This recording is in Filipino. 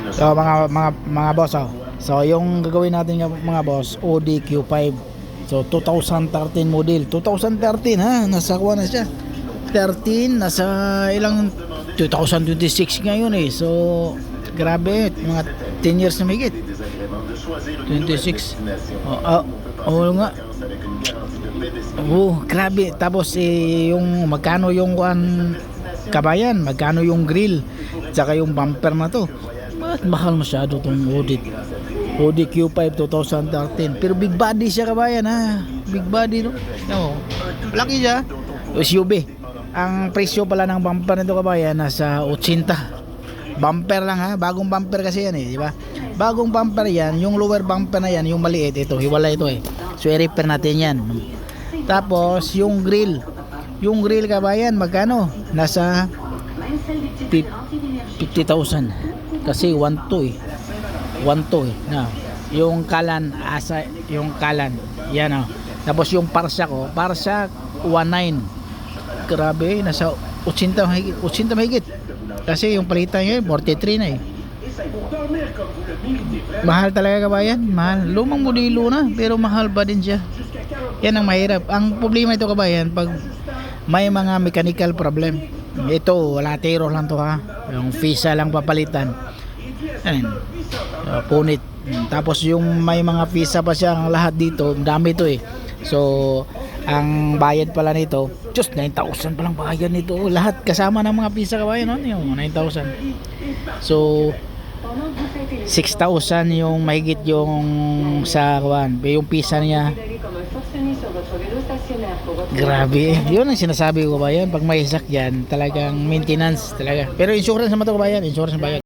So mga boss, oh. So yung gagawin natin mga boss, Audi Q5. So 2013 model. 2013 ha, nasa kuha na siya. 13 nasa ilang 2026 ngayon eh. So grabe, mga 10 years na mahigit. 26. Oo nga. Oh, grabe. Tapos yung magkano yung kabayan, magkano yung grill, tsaka yung bumper na to. Bakit mahal masyado tong Audi Q5 2013. Pero big body siya kabayan ha. Big body no. No. Laki siya. SUV. Ang presyo pala ng bumper nito kabayan nasa 80. Bumper lang ha. Bagong bumper kasi yan di ba? Bagong bumper yan. Yung lower bumper na yan, yung maliit ito, hiwala ito So i-repair natin yan. Tapos yung grill. Yung grill kabayan magkano? Nasa 50,000. Kasi 1.2 1.2 na. Yung kalan yung kalan. Yan Tapos yung Parsha 19. Grabe, nasa 80 mahigit. 80 mahigit. Kasi yung palitan niya 43 na Mahal talaga kabayan. Mahal. Lumang modelo na pero mahal pa din siya. Yan ang mahirap. Ang problema ito kabayan pag may mga mechanical problem. Ito, latero lang to ha. Yung visa lang papalitan. Punit. Tapos yung may mga visa pa siya ang lahat dito. Dami to So, ang bayad pala nito, just 9,000 palang bayad nito. Lahat kasama ng mga visa kabayan yung 9,000. So, 6,000 yung mahigit yung sa yung visa niya. Grabe yun ang sinasabi ko kabayan. Pag may sakyan talagang maintenance talaga. Pero insurance naman to kabayan. Insurance bayad.